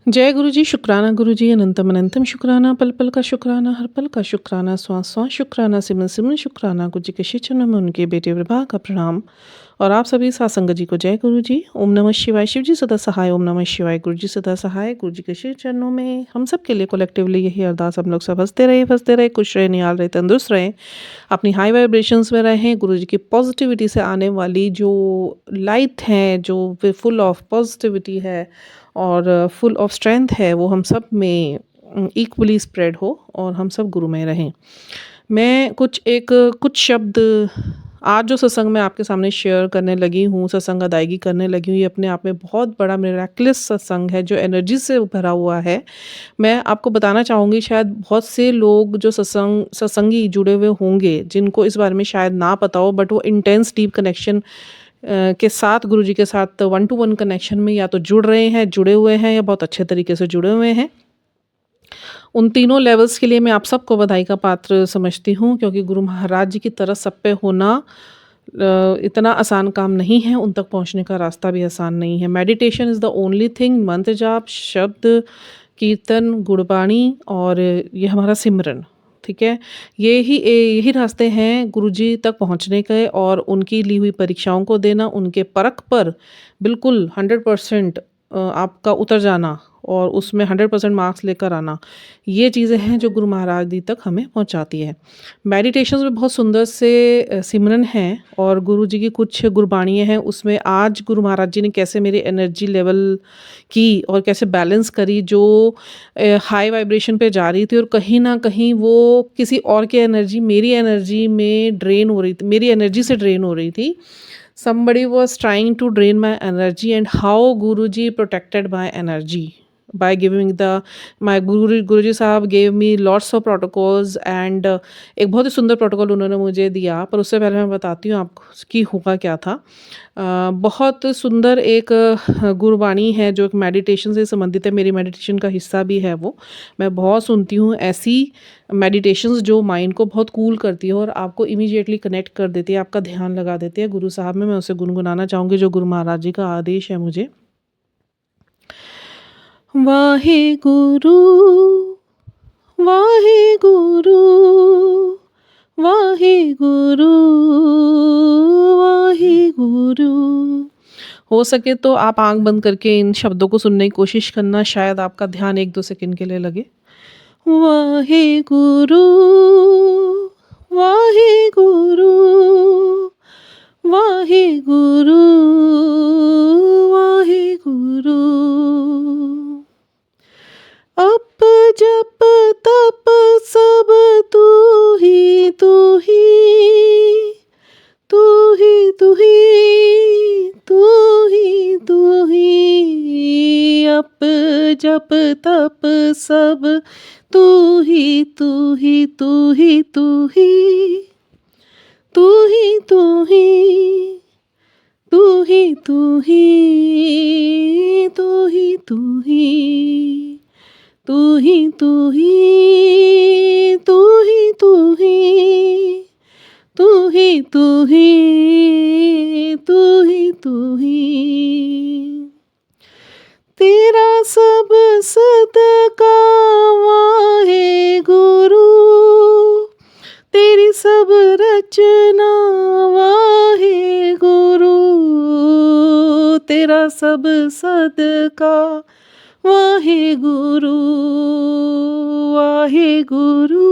जय गुरु जी, शुक्राना गुरु जी, अनंतम अनंतम शुक्राना, पल पल का शुक्राना, हर पल का शुक्राना, श्वास श्वास शुक्राना, सिमन सिमन शुक्राना। गुरु जी के श्री चरणों में उनके बेटे विभा का प्रणाम। और आप सभी सासंग जी को जय गुरु जी। ओम नमः शिवाय। शिव जी सदा सहाय। ओम नमः शिवाय। गुरु जी सदा सहाय। गुरु जी के श्री चरणों में हम सब के लिए कलेक्टिवली यही अरदास, हम लोग सब हंसते रहे, खुश रहे, निहाल रहे, तंदुरुस्त रहे, अपनी हाई वाइब्रेशंस में रहें। गुरु जी की पॉजिटिविटी से आने वाली जो लाइट है, जो फुल ऑफ पॉजिटिविटी है और फुल ऑफ स्ट्रेंथ है, वो हम सब में इक्वली स्प्रेड हो और हम सब गुरु में रहें। मैं कुछ शब्द आज जो सत्संग में आपके सामने शेयर करने लगी हूँ, सत्संग अदायगी करने लगी हूँ, ये अपने आप में बहुत बड़ा मिरेकलस सत्संग है जो एनर्जी से भरा हुआ है। मैं आपको बताना चाहूँगी, शायद बहुत से लोग जो सत्संगी जुड़े हुए होंगे जिनको इस बारे में शायद ना पता हो, बट वो इंटेंस डीप कनेक्शन के साथ गुरुजी के साथ 1 to 1 कनेक्शन में या तो जुड़ रहे हैं, जुड़े हुए हैं या बहुत अच्छे तरीके से जुड़े हुए हैं। उन तीनों लेवल्स के लिए मैं आप सबको बधाई का पात्र समझती हूँ, क्योंकि गुरु महाराज जी की तरफ सब पे होना इतना आसान काम नहीं है, उन तक पहुँचने का रास्ता भी आसान नहीं है। Meditation is the only thing, मंत्र जाप, शब्द कीर्तन, गुरबाणी और ये हमारा सिमरन, ठीक है? यही रास्ते हैं गुरुजी तक पहुँचने के, और उनकी ली हुई परीक्षाओं को देना, उनके परख पर बिल्कुल 100% आपका उतर जाना और उसमें 100% मार्क्स लेकर आना, ये चीज़ें हैं जो गुरु महाराज जी तक हमें पहुँचाती है। मेडिटेशंस में बहुत सुंदर से सिमरन हैं और गुरु जी की कुछ गुरबाणियाँ हैं, उसमें आज गुरु महाराज जी ने कैसे मेरी एनर्जी लेवल की और कैसे बैलेंस करी, जो हाई वाइब्रेशन पे जा रही थी और कहीं न कहीं वो किसी और की एनर्जी मेरी एनर्जी में ड्रेन हो रही थी, मेरी एनर्जी से ड्रेन हो रही थी। Somebody was trying to drain my energy, and how Guruji protected my energy by giving my Guruji साहब gave me lots of protocols, and एक बहुत ही सुंदर प्रोटोकॉल उन्होंने मुझे दिया। पर उससे पहले मैं बताती हूँ आपको कि हुआ क्या था। बहुत सुंदर एक गुरबाणी है जो एक मेडिटेशन से संबंधित है, मेरी मेडिटेशन का हिस्सा भी है वो। मैं बहुत सुनती हूँ ऐसी मेडिटेशंस जो माइंड को बहुत कूल करती है और आपको इमीडिएटली कनेक्ट कर देती है, आपका ध्यान लगा देती है। गुरु साहब में मैं उसे गुनगुनाना चाहूँगी जो गुरु महाराज जी का आदेश है मुझे। वाहे गुरु, वाहे गुरु, वाहे गुरु, वाहे गुरु। हो सके तो आप आंख बंद करके इन शब्दों को सुनने की कोशिश करना, शायद आपका ध्यान 1-2 सेकंड के लिए लगे। वाहे गुरु, वाहे गुरु, वाहे गुरु, वाहे गुरु। अप जप तप सब तू ही, तू ही, तू ही, तू ही, तू ही, तू ही। अप जप तप सब तू ही, तू ही, तू ही, तू ही, तू ही, तू ही, तू ही, तू ही, तू ही, तू ही, तू ही, तू ही, तू ही, तू ही, तू ही, तू ही, तू ही, तू ही। तेरा सब सदका वाहे गुरु, तेरी सब रचना वाहे गुरु, तेरा सब सदका वाहे गुरु, वाहे गुरु,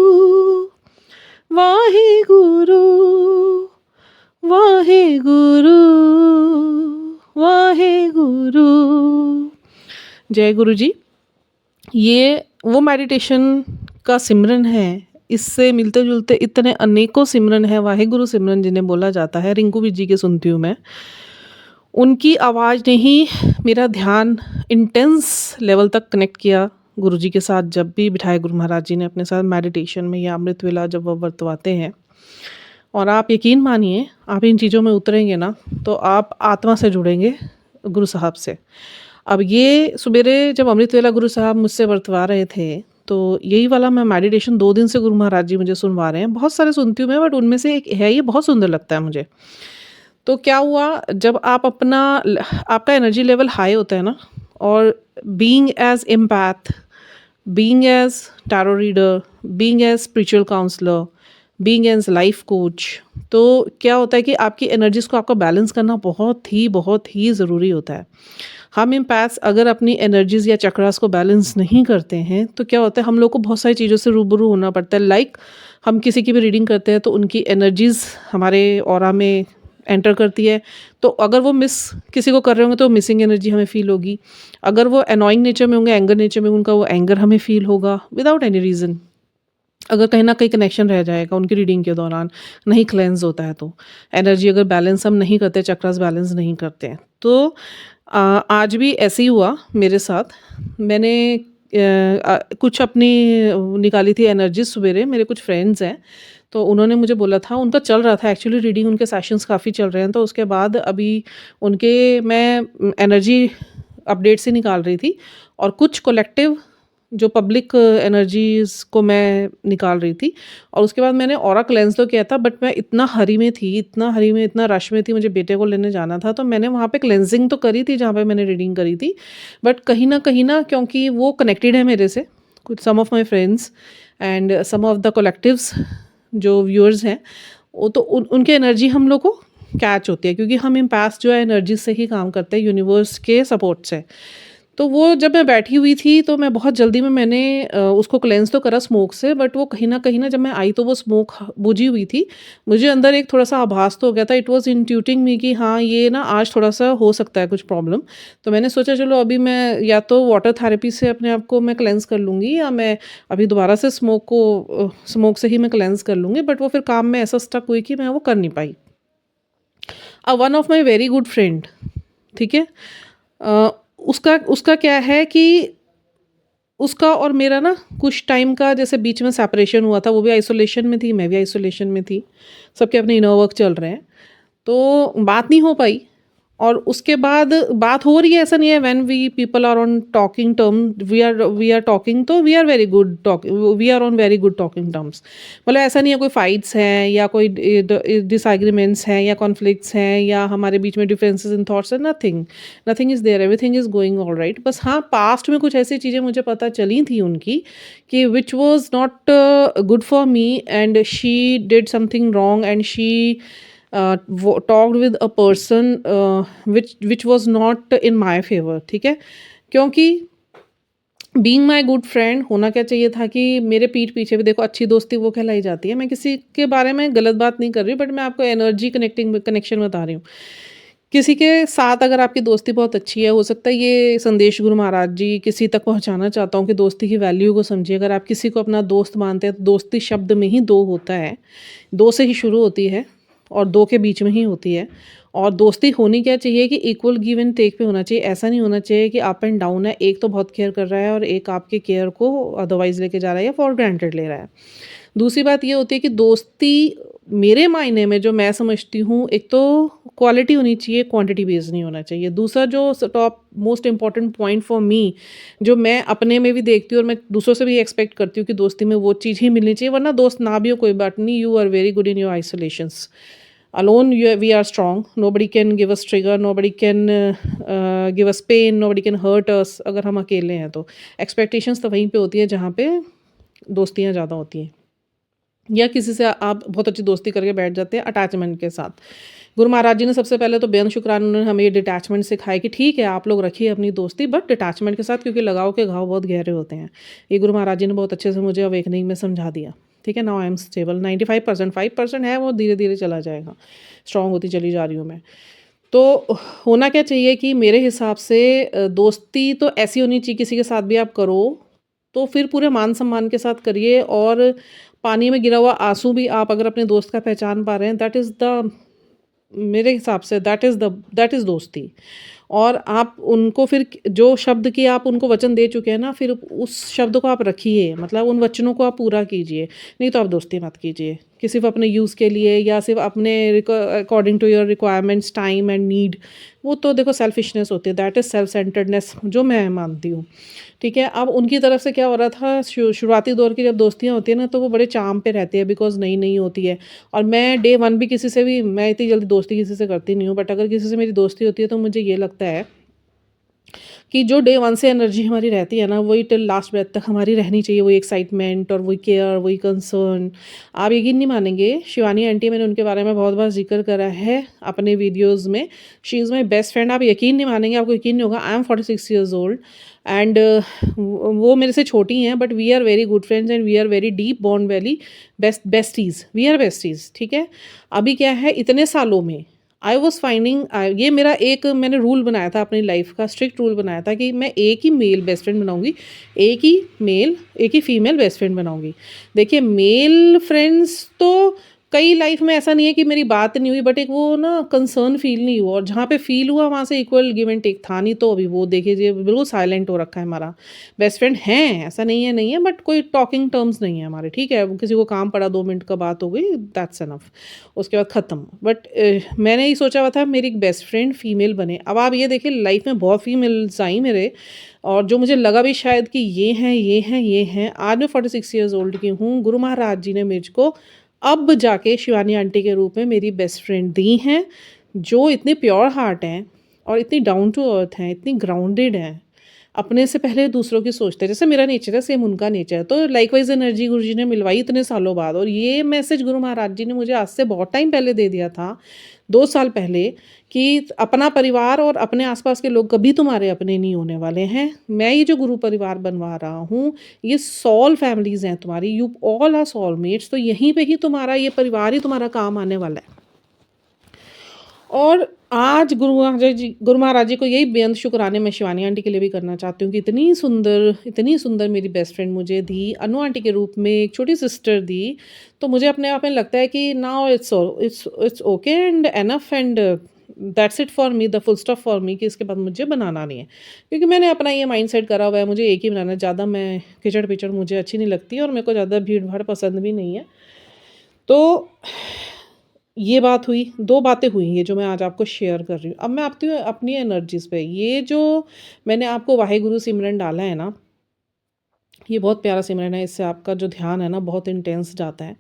वाहे गुरु, वाहे गुरु, वाहे गुरु। जय गुरु जी। ये वो मेडिटेशन का सिमरन है, इससे मिलते जुलते इतने अनेकों सिमरन है। वाहे गुरु सिमरन जिन्हें बोला जाता है, रिंकू भी जी के सुनती हूँ मैं। उनकी आवाज़ ने ही मेरा ध्यान इंटेंस लेवल तक कनेक्ट किया गुरु जी के साथ। जब भी बिठाए गुरु महाराज जी ने अपने साथ मेडिटेशन में या अमृत वेला जब वो वर्तवाते हैं, और आप यकीन मानिए, आप इन चीज़ों में उतरेंगे ना तो आप आत्मा से जुड़ेंगे गुरु साहब से। अब ये सवेरे जब अमृत वेला गुरु साहब मुझसे वर्तवा रहे थे, तो यही वाला मैं मेडिटेशन 2 दिन से गुरु महाराज जी मुझे सुनवा रहे हैं। बहुत सारे सुनती हूँ मैं, बट उनमें से एक है, ये बहुत सुंदर लगता है मुझे। तो क्या हुआ, जब आप आपका एनर्जी लेवल हाई होता है ना, और being as empath, being as tarot reader, being as spiritual counselor, being as life coach, तो क्या होता है कि आपकी एनर्जीज को आपका बैलेंस करना बहुत ही ज़रूरी होता है। हम एम्पैथ्स अगर अपनी एनर्जीज या चक्रास को बैलेंस नहीं करते हैं तो क्या होता है, हम लोग को बहुत सारी चीज़ों से रूबरू होना पड़ता है। लाइक हम किसी की भी रीडिंग करते हैं तो उनकी एनर्जीज हमारे ऑरा में एंटर करती है, तो अगर वो मिस किसी को कर रहे होंगे तो मिसिंग एनर्जी हमें फील होगी। अगर वो अनोइंग नेचर में होंगे, एंगर नेचर में, उनका वो एंगर हमें फील होगा विदाउट एनी रीज़न। अगर कहीं ना कहीं कनेक्शन रह जाएगा उनकी रीडिंग के दौरान, नहीं क्लेंस होता है तो एनर्जी अगर बैलेंस हम नहीं करते, चक्रास बैलेंस नहीं करते हैं तो आज भी ऐसे ही हुआ मेरे साथ। मैंने कुछ अपनी निकाली थी एनर्जी सवेरे। मेरे कुछ फ्रेंड्स हैं तो उन्होंने मुझे बोला था, उनका चल रहा था एक्चुअली रीडिंग, उनके सेशंस काफ़ी चल रहे हैं, तो उसके बाद अभी उनके मैं एनर्जी अपडेट से निकाल रही थी और कुछ कलेक्टिव जो पब्लिक एनर्जीज़ को मैं निकाल रही थी। और उसके बाद मैंने ऑरा क्लेंस तो किया था, बट मैं इतना हरी में थी, इतना रश में थी, मुझे बेटे को लेने जाना था, तो मैंने वहाँ पे क्लेंजिंग तो करी थी जहाँ पे मैंने रीडिंग करी थी। बट कहीं ना क्योंकि वो कनेक्टेड है मेरे से, कुछ some of my friends and some of the collectives जो व्यूअर्स हैं, वो तो उनकी एनर्जी हम लोग को कैच होती है, क्योंकि हम इम्पैथ जो है एनर्जी से ही काम करते हैं, यूनिवर्स के सपोर्ट से। तो वो जब मैं बैठी हुई थी तो मैं बहुत जल्दी में मैंने उसको क्लेंस तो करा स्मोक से, बट वो कहीं ना जब मैं आई तो वो स्मोक बुझी हुई थी। मुझे अंदर एक थोड़ा सा आभास तो हो गया था, इट वाज इंट्यूटिंग मी कि हाँ ये ना आज थोड़ा सा हो सकता है कुछ प्रॉब्लम। तो मैंने सोचा चलो अभी मैं या तो वाटर थेरेपी से अपने आप को मैं क्लेंस कर लूँगी, या मैं अभी दोबारा से स्मोक से ही मैं क्लेंस कर लूँगी। बट वो फिर काम में ऐसा स्टक हुई कि मैं वो कर नहीं पाई। One of my very good friend, ठीक है, अ, उसका उसका क्या है कि उसका और मेरा ना कुछ टाइम का जैसे बीच में सेपरेशन हुआ था। वो भी आइसोलेशन में थी, मैं भी आइसोलेशन में थी, सबके अपने इनर वर्क चल रहे हैं, तो बात नहीं हो पाई। और उसके बाद बात हो रही है, ऐसा नहीं है, when we people are on talking term, we are talking, तो we are very good talk, we are on very good talking terms. मतलब ऐसा नहीं है कोई फाइट्स हैं या कोई डिसएग्रीमेंट्स हैं या कॉन्फ्लिक्ट्स हैं या हमारे बीच में डिफरेंसेस इन थॉट्स है, nothing, nothing is there, everything is going all right. बस हाँ, पास्ट में कुछ ऐसी चीज़ें मुझे पता चली थी उनकी कि which was not good for me, and she did something wrong, and she talked with a person which was not in my favor, ठीक है। क्योंकि बीइंग माई गुड फ्रेंड होना क्या चाहिए था कि मेरे पीठ पीछे भी, देखो अच्छी दोस्ती वो कहलाई जाती है, मैं किसी के बारे में गलत बात नहीं कर रही, बट मैं आपको एनर्जी कनेक्शन बता रही हूँ। किसी के साथ अगर आपकी दोस्ती बहुत अच्छी है, हो सकता है ये संदेश गुरु महाराज जी किसी तक पहुंचाना चाहता हूँ कि दोस्ती की वैल्यू को समझिए। अगर आप किसी को अपना दोस्त मानते हैं तो दोस्ती शब्द में ही दो होता है, दो से ही शुरू होती है और दो के बीच में ही होती है। और दोस्ती होनी क्या चाहिए कि इक्वल गिव एंड टेक पे होना चाहिए। ऐसा नहीं होना चाहिए कि अप एंड डाउन है, एक तो बहुत केयर कर रहा है और एक आपके केयर को अदरवाइज लेके जा रहा है या फॉर ग्रांटेड ले रहा है। दूसरी बात ये होती है कि दोस्ती मेरे मायने में जो मैं समझती हूँ, एक तो क्वालिटी होनी चाहिए, क्वांटिटी बेस्ड नहीं होना चाहिए। दूसरा जो top most important point for me, जो मैं अपने में भी देखती हूँ और मैं दूसरों से भी एक्सपेक्ट करती हूँ कि दोस्ती में वो चीज़ ही मिलनी चाहिए, वरना दोस्त ना भी हो कोई बात नहीं, you are very good in your isolations. Alone, we are strong. Nobody can give us trigger. Nobody can give us pain. Nobody can hurt us. अगर हम अकेले हैं तो expectations तो वहीं पे होती है जहाँ पे दोस्तियाँ ज़्यादा होती हैं, या किसी से आप बहुत अच्छी दोस्ती करके बैठ जाते हैं अटैचमेंट के साथ। गुरु महाराज जी ने सबसे पहले तो बेअंत शुक्राना उन्होंने हमें ये डिटैचमेंट सिखाया कि ठीक है आप लोग रखिए अपनी दोस्ती, बट डिटैचमेंट के साथ, क्योंकि लगाव के घाव बहुत गहरे होते हैं। ये गुरु महाराज जी ने बहुत अच्छे से मुझे अवेकनिंग में समझा दिया। ठीक है, नाउ आई एम स्टेबल 95%, 5% है वो धीरे धीरे चला जाएगा, स्ट्रॉन्ग होती चली जा रही हूँ मैं। तो होना क्या चाहिए कि मेरे हिसाब से दोस्ती तो ऐसी होनी चाहिए, किसी के साथ भी आप करो तो फिर पूरे मान सम्मान के साथ करिए, और पानी में गिरा हुआ आंसू भी आप अगर अपने दोस्त का पहचान पा रहे हैं, दैट इज़ द, मेरे हिसाब से दैट इज़ दोस्ती। और आप उनको फिर जो शब्द की आप उनको वचन दे चुके हैं ना, फिर उस शब्द को आप रखिए, मतलब उन वचनों को आप पूरा कीजिए। नहीं तो आप दोस्ती मत कीजिए कि सिर्फ अपने यूज़ के लिए या सिर्फ अपने according to your requirements, time and need. वो तो देखो सेल्फिशनेस होती है, दैट इज़ सेल्फ सेंटर्डनेस, जो मैं मानती हूँ। ठीक है, अब उनकी तरफ से क्या हो रहा था, शुरुआती दौर की जब दोस्तियाँ होती हैं ना, तो वो बड़े चार्म पे रहती है, बिकॉज नई नई होती है। और मैं डे वन भी किसी से भी, मैं इतनी जल्दी दोस्ती किसी से करती नहीं हूँ, बट अगर किसी से मेरी दोस्ती होती है तो मुझे ये लगता है कि जो डे 1 से एनर्जी हमारी रहती है ना, वही टिल लास्ट ब्रेथ तक हमारी रहनी चाहिए, वही एक्साइटमेंट और वही केयर, वही कंसर्न। आप यकीन नहीं मानेंगे, शिवानी आंटी, मैंने उनके बारे में बहुत बार ज़िक्र करा है अपने वीडियोज़ में। She is my best friend. आप यकीन नहीं मानेंगे, आपको यकीन नहीं होगा, I am 46 years old and वो मेरे से छोटी हैं, but we are very good friends and we are very deep bond, very besties, we are besties, ठीक है। अभी क्या है, इतने सालों में आई वॉज़ फाइंडिंग, ये मेरा एक मैंने रूल बनाया था अपनी लाइफ का, स्ट्रिक्ट रूल बनाया था कि मैं एक ही मेल बेस्ट फ्रेंड बनाऊंगी, एक ही फीमेल बेस्ट फ्रेंड बनाऊंगी। देखिए, मेल फ्रेंड्स तो कई लाइफ में ऐसा नहीं है कि मेरी बात नहीं हुई, बट एक वो ना कंसर्न फील नहीं हुआ, और जहाँ पे फील हुआ वहाँ से इक्वल गिव एंड टेक था नहीं। तो अभी वो देखिए बिल्कुल साइलेंट हो रखा है हमारा। बेस्ट फ्रेंड हैं, ऐसा नहीं है, बट कोई टॉकिंग टर्म्स नहीं है हमारे, ठीक है। किसी को काम पड़ा, 2 मिनट का बात हो गई, दैट्स एनफ, उसके बाद ख़त्म। बट मैंने ये सोचा हुआ था मेरी एक बेस्ट फ्रेंड फीमेल बने। अब आप ये देखिए, लाइफ में बहुत फीमेल्स आई मेरे, और जो मुझे लगा भी शायद कि ये हैं। आज मैं 46 ईयर्स ओल्ड की हूँ। गुरु महाराज जी ने मुझको अब जाके शिवानी आंटी के रूप में मेरी बेस्ट फ्रेंड दी हैं, जो इतने प्योर हार्ट हैं और इतनी डाउन टू अर्थ हैं, इतनी ग्राउंडेड हैं, अपने से पहले दूसरों की सोचते हैं। जैसे मेरा नेचर है, सेम उनका नेचर है। तो लाइकवाइज एनर्जी गुरु जी ने मिलवाई इतने सालों बाद, और ये मैसेज गुरु महाराज जी ने मुझे आज से बहुत टाइम पहले दे दिया था, 2 साल पहले, कि अपना परिवार और अपने आसपास के लोग कभी तुम्हारे अपने नहीं होने वाले हैं। मैं ये जो गुरु परिवार बनवा रहा हूँ, ये सोल फैमिलीज़ हैं तुम्हारी, यू ऑल आर सोलमेट्स। तो यहीं पे ही तुम्हारा ये परिवार ही तुम्हारा काम आने वाला है। और आज गुरु महाराज जी को यही बेअंत शुक्राने मैं शिवानी आंटी के लिए भी करना चाहती हूँ कि इतनी सुंदर मेरी बेस्ट फ्रेंड मुझे दी, अनु आंटी के रूप में एक छोटी सिस्टर दी। तो मुझे अपने आप में लगता है कि now it's okay and enough and that's it for me, the full stop for me, कि इसके बाद मुझे बनाना नहीं है। क्योंकि मैंने अपना ये माइंड सेट करा हुआ है, मुझे एक ही बनाना है। ज़्यादा मैं किचड़ पिचड़ मुझे अच्छी नहीं लगती, और मेरे को ज़्यादा भीड़ भाड़ पसंद भी नहीं है। तो ये बात हुई, 2 बातें हुई ये जो मैं आज आपको शेयर कर रही हूँ। अब मैं आती हूँ अपनी एनर्जीज़ पे। ये जो मैंने आपको वाहेगुरु सिमरन डाला है ना, ये बहुत प्यारा सिमरन है। इससे आपका जो ध्यान है ना, बहुत इंटेंस जाता है।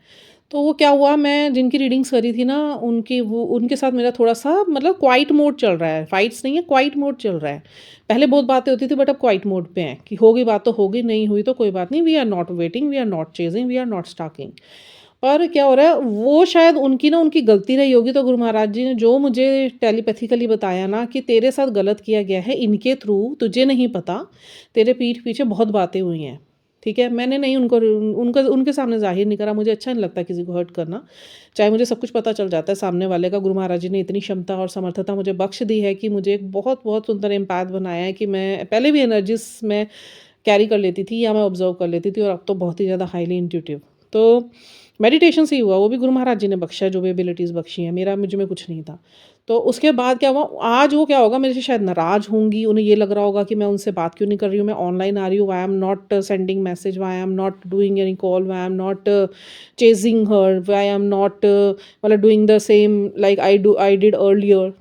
तो वो क्या हुआ, मैं जिनकी रीडिंग्स करी थी ना, उनके साथ मेरा थोड़ा-सा मतलब क्वाइट मोड चल रहा है। फाइट्स नहीं है, क्वाइट मोड चल रहा है। पहले बहुत बातें होती थी, बट अब क्वाइट मोड पे हैं कि होगी बात तो होगी, नहीं हुई तो कोई बात नहीं। We are not waiting, we are not chasing, we are not stalking. पर क्या हो रहा है, वो शायद उनकी गलती रही होगी। तो गुरु महाराज जी ने जो मुझे टेलीपैथिकली बताया ना कि तेरे साथ गलत किया गया है इनके थ्रू, तुझे नहीं पता, तेरे पीठ पीछे बहुत बातें हुई हैं, ठीक है। मैंने नहीं उनके सामने ज़ाहिर नहीं करा, मुझे अच्छा नहीं लगता किसी को हर्ट करना, चाहे मुझे सब कुछ पता चल जाता है सामने वाले का। गुरु महाराज जी ने इतनी क्षमता और समर्थता मुझे बख्श दी है कि मुझे एक बहुत बहुत सुंदर एम्पैथ बनाया है कि मैं पहले भी एनर्जीज में कैरी कर लेती थी, या मैं ऑब्जर्व कर लेती थी, और अब तो बहुत ही ज़्यादा हाईली इंट्यूटिव। तो मेडिटेशन से ही हुआ, वो भी गुरु महाराज जी ने बख्शा, जो भी एबिलिटीज़ बख्शी हैं। मुझ में कुछ नहीं था। तो उसके बाद क्या हुआ, आज वो क्या होगा, मेरे से शायद नाराज़ होंगी, उन्हें ये लग रहा होगा कि मैं उनसे बात क्यों नहीं कर रही हूँ, मैं ऑनलाइन आ रही हूँ, why I am not sending message, why I am not doing any call, why I am not chasing her, why I am not मतलब doing the same like I did earlier,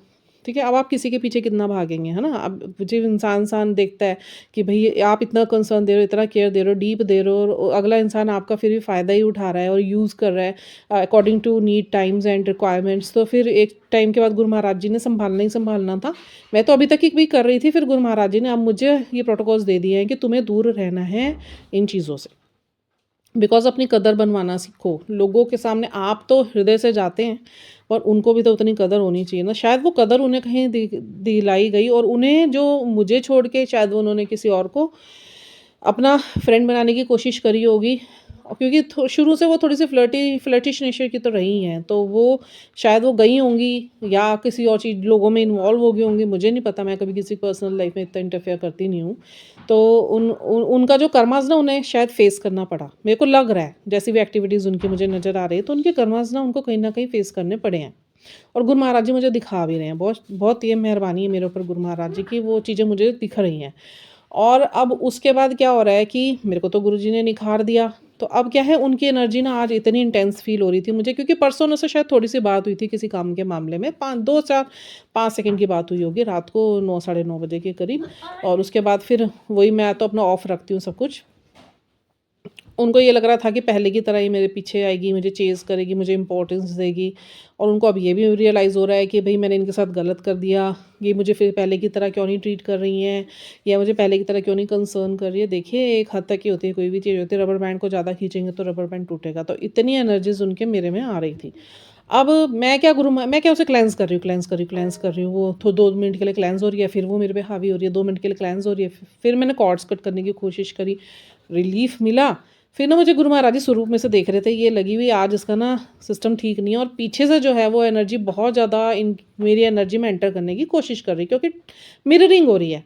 ठीक है। अब आप किसी के पीछे कितना भागेंगे, है ना। अब जो इंसान देखता है कि भई आप इतना कंसर्न दे रहे हो, इतना केयर दे रहे हो, डीप दे रहे हो, और अगला इंसान आपका फिर भी फ़ायदा ही उठा रहा है और यूज़ कर रहा है according to need, times and requirements. तो फिर एक टाइम के बाद गुरु महाराज जी ने संभालना ही संभालना था। मैं तो अभी तक ही भी कर रही थी, फिर गुरु महाराज जी ने अब मुझे ये प्रोटोकॉल्स दे दिए हैं कि तुम्हें दूर रहना है इन चीज़ों से। बिकॉज़ अपनी कदर बनवाना सीखो। लोगों के सामने आप तो हृदय से जाते हैं, और उनको भी तो उतनी कदर होनी चाहिए ना। शायद वो कदर उन्हें कहीं दिलाई गई, और उन्हें जो मुझे छोड़ के शायद उन्होंने किसी और को अपना फ्रेंड बनाने की कोशिश करी होगी। और क्योंकि शुरू से वो थोड़ी सी फ्लर्टिश नेचर की तो रही हैं, तो वो शायद वो गई होंगी या किसी और चीज़ लोगों में इन्वॉल्व हो गई होंगी, मुझे नहीं पता। मैं कभी किसी पर्सनल लाइफ में इतना इंटरफेयर करती नहीं हूँ। तो उनका जो कर्मास ना उन्हें शायद फेस करना पड़ा, मेरे को लग रहा है। जैसी भी एक्टिविटीज़ उनकी मुझे नज़र आ रही है, तो उनके कर्मास ना उनको कहीं ना कहीं फेस करने पड़े हैं। और गुरु महाराज जी मुझे दिखा भी रहे हैं। बहुत बहुत ये मेहरबानी है मेरे ऊपर गुरु महाराज जी की, वो चीज़ें मुझे दिख रही हैं। और अब उसके बाद क्या हो रहा है कि मेरे को तो गुरुजी ने निखार दिया। तो अब क्या है, उनकी एनर्जी ना आज इतनी इंटेंस फील हो रही थी मुझे, क्योंकि परसों उनसे शायद थोड़ी सी बात हुई थी किसी काम के मामले में, 5 सेकंड की बात हुई होगी, रात को 9 साढ़े 9 बजे के करीब। और उसके बाद फिर वही, मैं तो अपना ऑफ रखती हूँ सब कुछ, उनको ये लग रहा था कि पहले की तरह ही मेरे पीछे आएगी, मुझे चेज़ करेगी, मुझे इम्पोर्टेंस देगी और उनको अब ये भी रियलाइज़ हो रहा है कि भई मैंने इनके साथ गलत कर दिया, ये मुझे फिर पहले की तरह क्यों नहीं ट्रीट कर रही हैं या मुझे पहले की तरह क्यों नहीं कंसर्न कर रही है। देखिए, एक हद तक ही होती है, कोई भी चीज़ होती है, रबर बैंड को ज़्यादा खींचेंगे तो रबर बैंड टूटेगा। तो इतनी एनर्जीज़ उनके मेरे में आ रही थी। अब मैं क्या उसे क्लेंज़ कर रही हूँ, क्लेंज़ कर रही हूँ, वो तो 2 मिनट के लिए क्लेंज़ हो रही है, फिर वो मेरे पे हावी हो रही है, 2 मिनट के लिए क्लेंज़ हो रही है, फिर मैंने कॉर्ड्स कट करने की कोशिश करी, रिलीफ़ मिला। फिर ना मुझे गुरु महाराज जी स्वरूप में से देख रहे थे, ये लगी हुई आज इसका ना सिस्टम ठीक नहीं है और पीछे से जो है वो एनर्जी बहुत ज़्यादा इन मेरी एनर्जी में एंटर करने की कोशिश कर रही है क्योंकि मिररिंग हो रही है।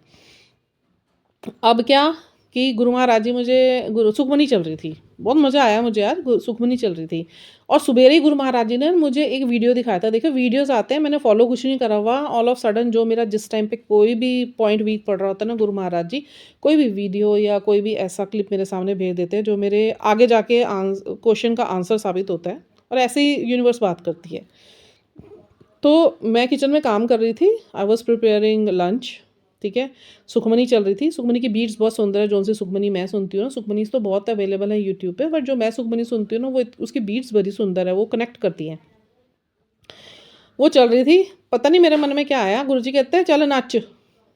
अब क्या कि गुरु महाराज जी मुझे गुरु सुखमनी चल रही थी। बहुत मज़ा आया मुझे यार, सुखमनी चल रही थी और सुबेरे ही गुरु महाराज जी ने मुझे एक वीडियो दिखाया था। देखिए वीडियोज़ आते हैं, मैंने फ़ॉलो कुछ नहीं करा हुआ, ऑल ऑफ सडन जो मेरा जिस टाइम पे कोई भी पॉइंट वीक पड़ रहा होता है ना, गुरु महाराज जी कोई भी वीडियो या कोई भी ऐसा क्लिप मेरे सामने भेज देते हैं जो मेरे आगे जाके क्वेश्चन का आंसर साबित होता है और ऐसे ही यूनिवर्स बात करती है। तो मैं किचन में काम कर रही थी, आई वॉज़ प्रिपेयरिंग लंच, ठीक है। सुखमनी चल रही थी, सुखमनी की बीट्स बहुत सुंदर है, जौन-सी सुखमनी मैं सुनती हूँ ना, सुखमनीज़ तो बहुत अवेलेबल है यूट्यूब पे, बट जो मैं सुखमनी सुनती हूँ ना, वो उसकी बीट्स बड़ी सुंदर है, वो कनेक्ट करती हैं। वो चल रही थी, पता नहीं मेरे मन में क्या आया, गुरुजी कहते हैं, "चल नच।"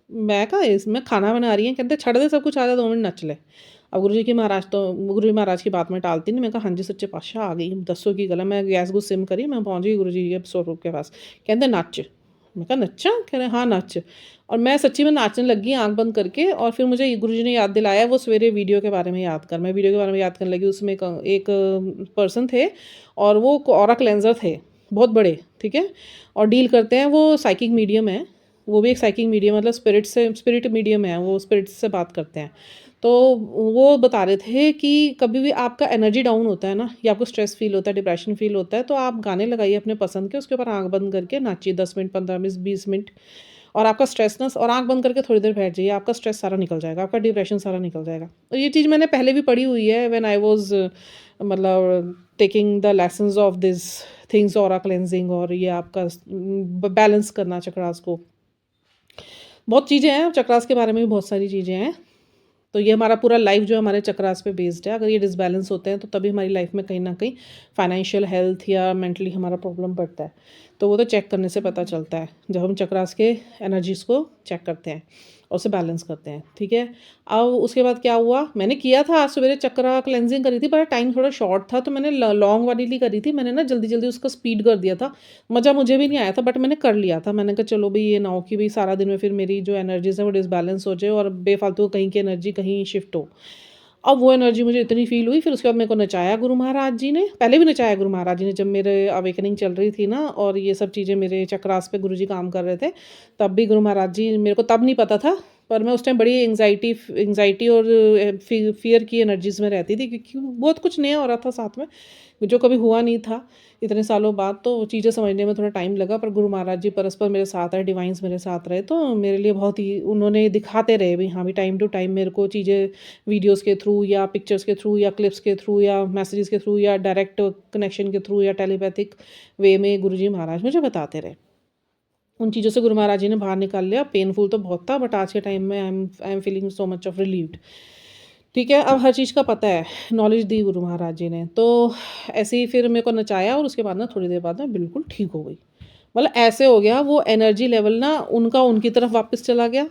मैं कहा इसमें खाना बना रही हैं, कहते छੱਡ दे सब कुछ, आ जा 2 मिनट नच ले। अब गुरु जी महाराज की बात मैं टालती नहीं, मैं कहा हाँ जी सच्चे पातशाह आ गई, दसो की गल है। मैं गैस गूस सिम करी, मैं पहुँच गई गुरु जी के स्वरूप के पास। कहते नच। मैं कहा नच्चा? कह रहे हाँ नच। और मैं सच्ची में नाचने लगी आँख बंद करके और फिर मुझे गुरु जी ने याद दिलाया वो सवेरे वीडियो के बारे में याद कर। मैं वीडियो के बारे में याद करने लगी, उसमें एक पर्सन थे और वो ऑरा क्लेंज़र थे, बहुत बड़े, ठीक है? और डील करते हैं, वो साइकिक मीडियम है, वो भी एक साइकिक मीडियम मतलब स्पिरिट मीडियम है, वो स्पिरिट्स से बात करते हैं। तो वो बता रहे थे कि कभी भी आपका एनर्जी डाउन होता है ना या आपको स्ट्रेस फ़ील होता है, डिप्रेशन फ़ील होता है, तो आप गाने लगाइए अपने पसंद के, उसके ऊपर आँख बंद करके नाचिए 10 मिनट, 15 मिनट, 20 मिनट और आपका स्ट्रेस ना और आँख बंद करके थोड़ी देर बैठ जाइए, आपका स्ट्रेस सारा निकल जाएगा, आपका डिप्रेशन सारा निकल जाएगा। तो ये चीज़ मैंने पहले भी पढ़ी हुई है व्हेन आई वाज़ मतलब taking the lessons of this things aura cleansing और ये आपका बैलेंस करना चक्रास को। बहुत चीज़ें हैं, चक्रास के बारे में भी बहुत सारी चीज़ें हैं। तो ये हमारा पूरा लाइफ जो है हमारे चक्रास पे बेस्ड है। अगर ये डिसबैलेंस होते हैं तो तभी हमारी लाइफ में कहीं न कहीं फाइनेंशियल हेल्थ या मेंटली हमारा प्रॉब्लम बढ़ता है। तो वो तो चेक करने से पता चलता है, जब हम चक्रास के एनर्जीज़ को चेक करते हैं और उसे बैलेंस करते हैं, ठीक है। अब उसके बाद क्या हुआ, मैंने किया था आज सवेरे चक्रा क्लेंजिंग करी थी, पर टाइम थोड़ा शॉर्ट था तो मैंने लॉन्ग वाली करी थी। मैंने ना जल्दी-जल्दी उसको स्पीड कर दिया था। मज़ा मुझे भी नहीं आया था बट मैंने कर लिया था। मैंने कहा चलो भई ये ना हो कि भई सारा दिन में फिर मेरी जो एनर्जीज़ है वो डिसबैलेंस हो जाए और बेफ़ालतू कहीं की एनर्जी कहीं शिफ्ट हो। अब वो एनर्जी मुझे इतनी फ़ील हुई, फिर उसके बाद मेरे को नचाया गुरु महाराज जी ने। पहले भी नचाया गुरु महाराज जी ने जब मेरे अवेकनिंग चल रही थी ना और ये सब चीज़ें मेरे चक्रास पे गुरुजी काम कर रहे थे, तब भी गुरु महाराज जी मेरे को तब नहीं पता था, पर मैं उस टाइम बड़ी एंग्ज़ायटी और फ़ियर की एनर्जीज़ में रहती थी क्योंकि बहुत कुछ नया हो रहा था साथ में, जो कभी हुआ नहीं था इतने सालों बाद, तो वो चीज़ें समझने में थोड़ा टाइम लगा। पर गुरु महाराज जी परस्पर मेरे साथ रहे, डिवाइन्स मेरे साथ रहे, तो मेरे लिए बहुत ही उन्होंने दिखाते रहे भी हाँ, भी टाइम टू टाइम मेरे को चीज़ें वीडियोज़ के थ्रू या पिक्चर्स के थ्रू या क्लिप्स के थ्रू या मैसेजेस के थ्रू या डायरेक्ट कनेक्शन के थ्रू या टेलीपैथिक वे में गुरुजी महाराज मुझे बताते रहे। उन चीज़ों से गुरु महाराज जी ने बाहर निकाल लिया, पेनफुल तो बहुत था बट आज के टाइम में I am feeling so much of relieved. ठीक है, अब हर चीज़ का पता है, नॉलेज दी गुरु महाराज जी ने। तो ऐसे ही फिर मेरे को नचाया और उसके बाद ना थोड़ी देर बाद मैं बिल्कुल ठीक हो गई। मतलब ऐसे हो गया वो एनर्जी लेवल ना उनका उनकी तरफ वापस चला गया,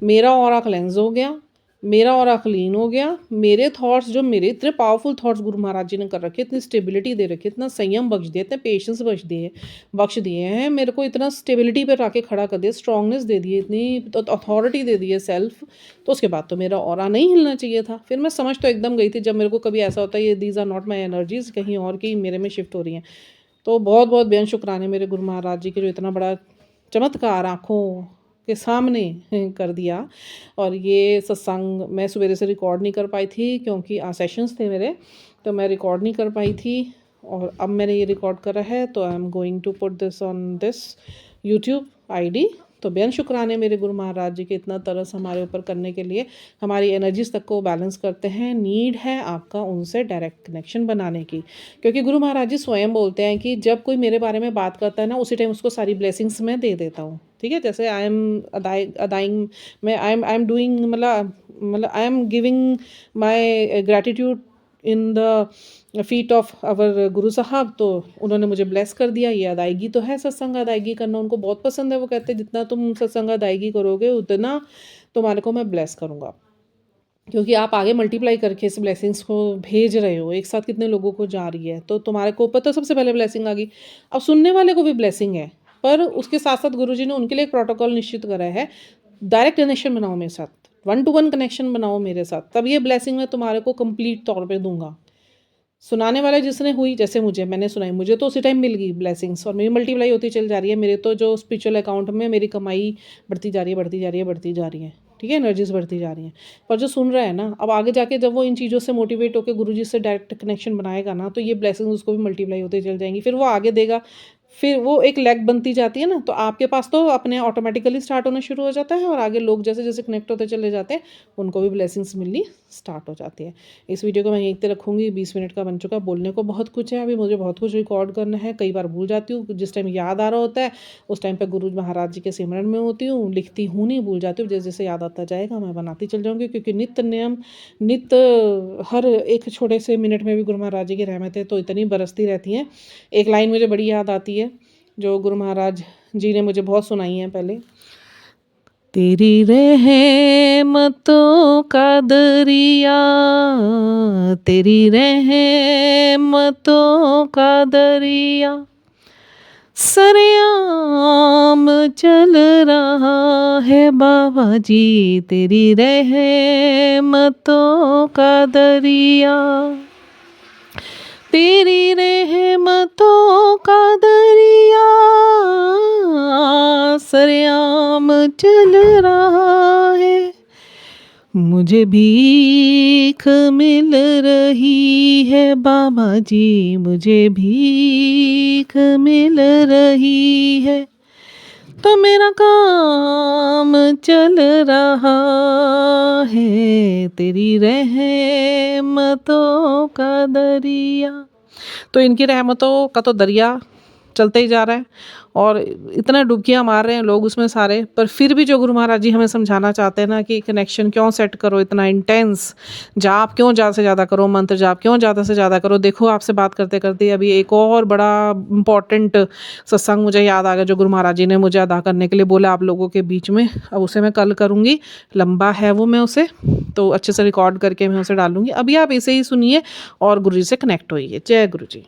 मेरा ऑरा क्लेंज़ हो गया, मेरा ऑरा क्लीन हो गया, मेरे थॉट्स जो मेरे इतने पावरफुल थॉट्स गुरु महाराज जी ने कर रखे, इतनी स्टेबिलिटी दे रखी है, इतना संयम बख्श दिया, इतने पेशेंस बख्श दिए हैं, मेरे को इतना स्टेबिलिटी पे ला के खड़ा कर दिया, स्ट्रॉन्गनेस दे दी है, इतनी अथॉरिटी दे दी है सेल्फ। तो उसके बाद तो मेरा ऑरा नहीं हिलना चाहिए था। फिर मैं समझ तो एकदम गई थी जब मेरे को कभी ऐसा होता है ये these are not my energies, कहीं और की मेरे में शिफ्ट हो रही हैं। तो बहुत-बहुत बेअंत शुक्राने मेरे गुरु महाराज जी के जो इतना बड़ा चमत्कार आँखों के सामने कर दिया। और ये सत्संग मैं सवेरे से रिकॉर्ड नहीं कर पाई थी क्योंकि सेशंस थे मेरे, तो मैं रिकॉर्ड नहीं कर पाई थी और अब मैंने ये रिकॉर्ड करा है तो I am going to put this on this YouTube ID. तो बेअंत शुक्राने मेरे गुरु महाराज जी के इतना तरस हमारे ऊपर करने के लिए, हमारी एनर्जीज़ तक को बैलेंस करते हैं। नीड है आपका उनसे डायरेक्ट कनेक्शन बनाने की, क्योंकि गुरु महाराज जी स्वयं बोलते हैं कि जब कोई मेरे बारे में बात करता है ना उसी टाइम उसको सारी ब्लेसिंग्स मैं दे देता हूँ, ठीक है। जैसे आई एम अदाइंग मैं आई एम डूइंग मतलब I am giving my gratitude in the feet of our Guru Sahib, तो उन्होंने मुझे ब्लेस कर दिया। ये अदायगी तो है, सत्संग अदायगी करना उनको बहुत पसंद है। वो कहते हैं जितना तुम सत्संग अदायगी करोगे उतना तुम्हारे को मैं ब्लेस करूँगा, क्योंकि आप आगे मल्टीप्लाई करके इस ब्लेसिंग्स को भेज रहे हो, एक साथ कितने लोगों को जा रही है, तो तुम्हारे को ऊपर तो सबसे पहले ब्लेसिंग आ गई। अब सुनने वाले को भी ब्लेसिंग है, पर उसके साथ साथ गुरुजी ने उनके लिए एक प्रोटोकॉल निश्चित करा है। डायरेक्ट कनेक्शन बनाओ मेरे साथ, 1-to-1 कनेक्शन बनाओ मेरे साथ, तब ये ब्लेसिंग मैं तुम्हारे को कंप्लीट तौर पे दूंगा। सुनाने वाले जिसने हुई, जैसे मैंने सुनाई, मुझे तो उसी टाइम मिल गई ब्लेसिंग्स, और मेरी मल्टीप्लाई होती चल जा रही है। मेरे तो जो स्पिरिचुअल अकाउंट में मेरी कमाई बढ़ती जा रही है, बढ़ती जा रही है, बढ़ती जा रही है, ठीक है, एनर्जीज बढ़ती जा रही हैं। पर जो सुन रहा है ना, अब आगे जाके जब वो इन चीज़ों से मोटिवेट होकर गुरुजी से डायरेक्ट कनेक्शन बनाएगा ना, तो ये ब्लेसिंग्स उसको भी मल्टीप्लाई होती चल जाएंगी। फिर वो आगे देगा, फिर वो एक लेग बनती जाती है ना, तो आपके पास तो अपने ऑटोमेटिकली स्टार्ट होना शुरू हो जाता है, और आगे लोग जैसे जैसे कनेक्ट होते चले जाते हैं उनको भी ब्लेसिंग्स मिलनी स्टार्ट हो जाती है। इस वीडियो को मैं यहीं पे रखूँगी, 20 मिनट का बन चुका। बोलने को बहुत कुछ है, अभी मुझे बहुत कुछ रिकॉर्ड करना है, कई बार भूल जाती हूँ। जिस टाइम याद आ रहा होता है उस टाइम पर गुरु महाराज जी के सिमरन में होती हूँ, लिखती हूँ नहीं, भूल जाती हूँ। जैसे जैसे याद आता जाएगा मैं बनाती चल जाऊँगी, क्योंकि नित्य नियम हर एक छोटे से मिनट में भी गुरु महाराज जी की रहमतें तो इतनी बरसती रहती हैं। एक लाइन मुझे बड़ी याद आती है जो गुरु महाराज जी ने मुझे बहुत सुनाई है पहले। तेरी रहमतों का दरिया, तेरी रहमतों का दरिया सरेआम चल रहा है बाबा जी, तेरी रहमतों का दरिया, तेरी रहमतों का दरिया सरेआम चल रहा है। मुझे भीख मिल रही है बाबा जी, मुझे भीख मिल रही है, तो मेरा काम चल रहा है, तेरी रहमतों का दरिया। तो इनकी रहमतों का तो दरिया चलते ही जा रहा है, और इतना डुबकियाँ मार रहे हैं लोग उसमें सारे, पर फिर भी जो गुरु महाराज जी हमें समझाना चाहते हैं ना कि कनेक्शन क्यों सेट करो इतना इंटेंस, जाप क्यों ज़्यादा से ज़्यादा करो, मंत्र जाप क्यों ज़्यादा से ज़्यादा करो। देखो आपसे बात करते करते अभी एक और बड़ा इम्पॉर्टेंट सत्संग मुझे याद आ गया जो गुरु महाराज जी ने मुझे अदा करने के लिए बोला आप लोगों के बीच में। अब उसे मैं कल करूँगी, लंबा है वो, मैं उसे तो अच्छे से रिकॉर्ड करके मैं उसे डालूँगी। अभी आप इसे ही सुनिए और गुरु जी से कनेक्ट होइए। जय गुरु जी।